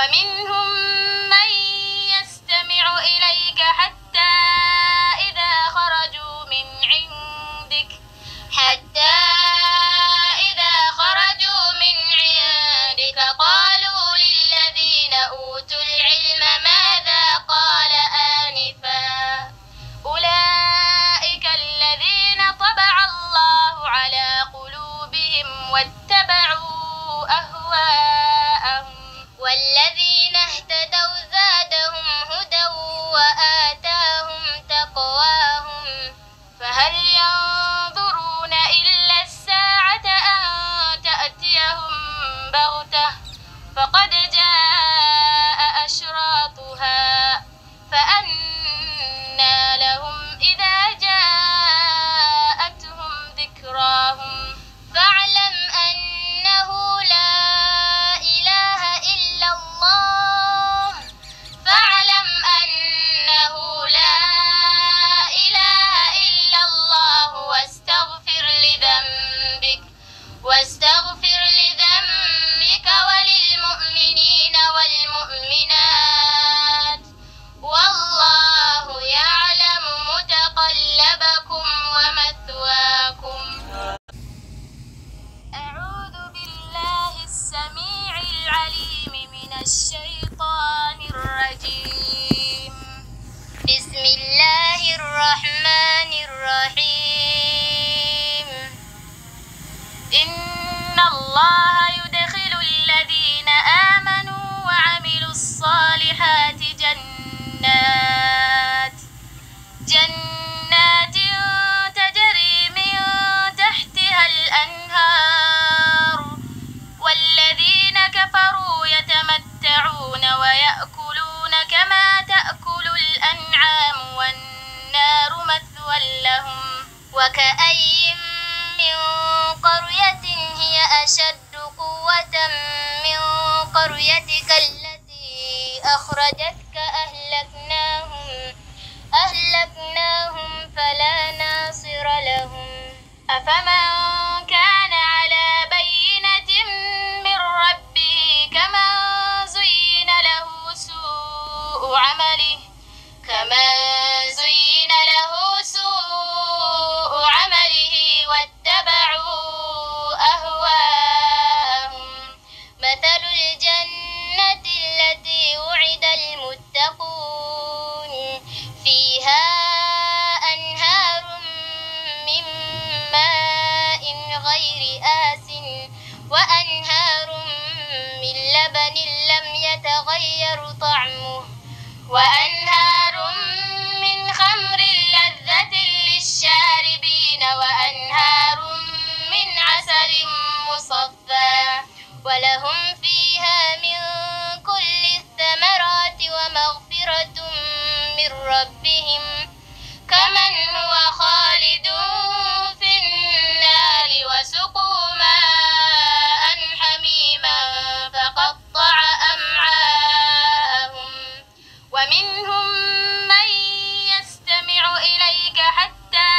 ومنهم من يستمع إليك حتى إذا خرجوا من عندك قالوا للذين أوتوا العلم ماذا قال آنفا أولئك الذين طبع الله على قلوبهم واتبعوا أهواءهم والذين اهتدوا زادهم هدى وآتاهم تقواهم فهل ينظرون إلا الساعة أن تأتيهم بغتة فقد جاء أشراطها فأنى لهم إذا جاءتهم ذكراهم فاعلم أنه لا إله إلا الله واستغفر لذنبك وللمؤمنين والمؤمنات والله يعلم متقلبكم ومثواكم. أعوذ بالله السميع العليم من الشيطان الرجيم. بسم الله الرحمن الرحيم. إن الله يدخل الذين آمنوا وعملوا الصالحات جنات تجري من تحتها الأنهار والذين كفروا يتمتعون ويأكلون كما تأكل الأنعام والنار مثوى لهم. وكأين من قرية هي أشد قوة من قريتك التي أخرجتك أهلكناهم فلا ناصر لهم. أفمن كان على بينة من ربه كمن زين له سوء عمله واتبعوا أهواءهم. مثل الجنة التي وعد المتقون فيها أنهار من ماء غير آسن وأنهار من لبن لم يتغير طعمه وأنهار من خمر لذة للشاربين وأنهار من عسل مصفى ولهم فيها من كل الثمرات ومغفرة من ربهم كمن هو خالد في النار وسقوا ماء حميما فقطع أمعاءهم. ومنهم من يستمع إليك حتى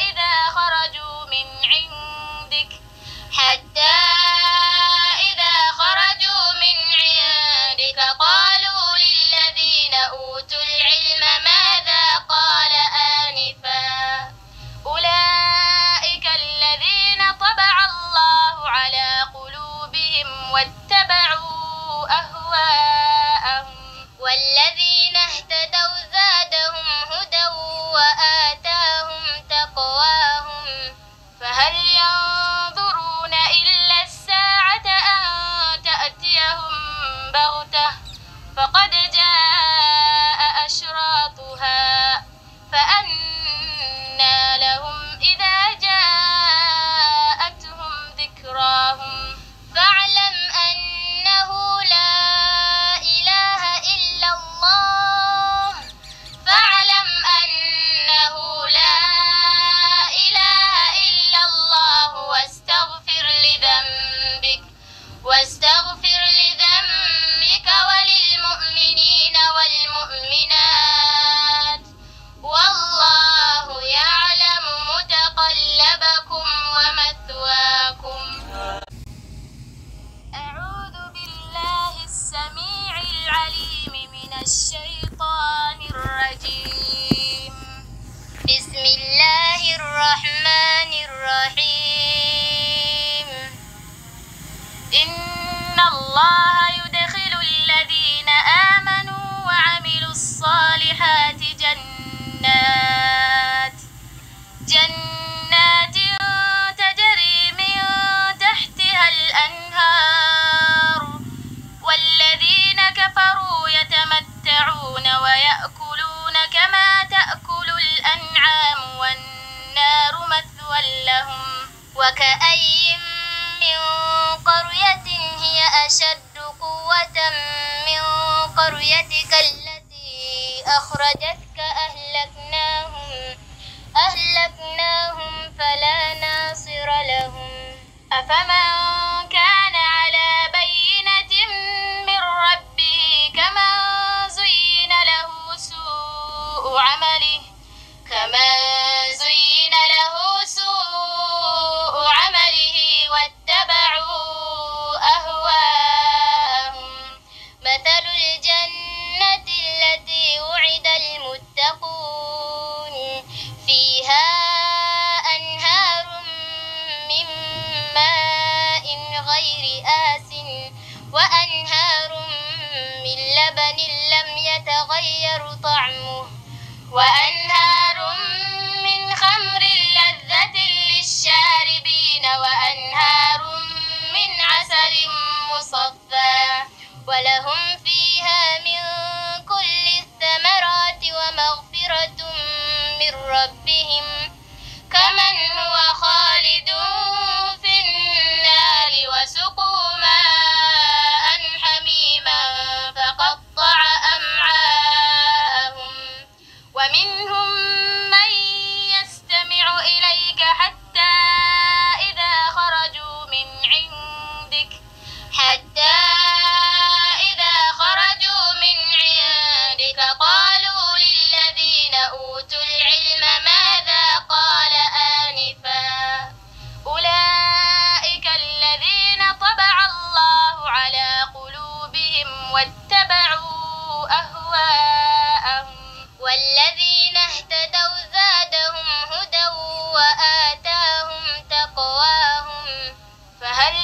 إذا خرجوا من عندك قالوا للذين أوتوا العلم ماذا قال آنفا أولئك الذين طبع الله على قلوبهم واتبعوا أهواءهم والذين اهتدوا زادهم هدى وآتاهم تقواهم فهل ينظرون إلا الساعة أن تأتيهم بغتة فقد جاء أشراطها فأنى لهم إذا جاءتهم ذكراهم فاعلم أنه لا إله إلا الله واستغفر لذنبك الشيطان الرجيم. بسم الله الرحمن الرحيم. إن الله يدخل الذين آمنوا وعملوا الصالحات جنات تجري من تحتها الأنهار، والذين كفروا يتمتعون ويأكلون كما تأكل الأنعام والنار مثوى لهم. وكأي من قرية هي أشد قوة من قريتك التي أخرجتك أهلكناهم فلا ناصر لهم. أفمن كان على بينة من ربه كمن زين له سوء عمله واتبعوا أهواءهم. مثل الجنة التي وعد المتقون فيها أنهار من ماء غير آسن وأنهار من لبن لم يتغير طعمه وأنهار من خمر لذة للشاربين وأنهار من عسل مصفى ولهم فيها من كل الثمرات ومغفرة من ربهم كمن هو خالد في النار وسقوا ماء حميما فقطع أمعاءهم. ومنهم من يستمع إليك حتى إذا خرجوا من عندك قالوا للذين أوتوا العلم ماذا قال آنفا أولئك الذين طبع الله على قلوبهم واتبعوا أهواءهم. والذين اهتدوا زادهم هدى وآتاهم تقواهم. فهل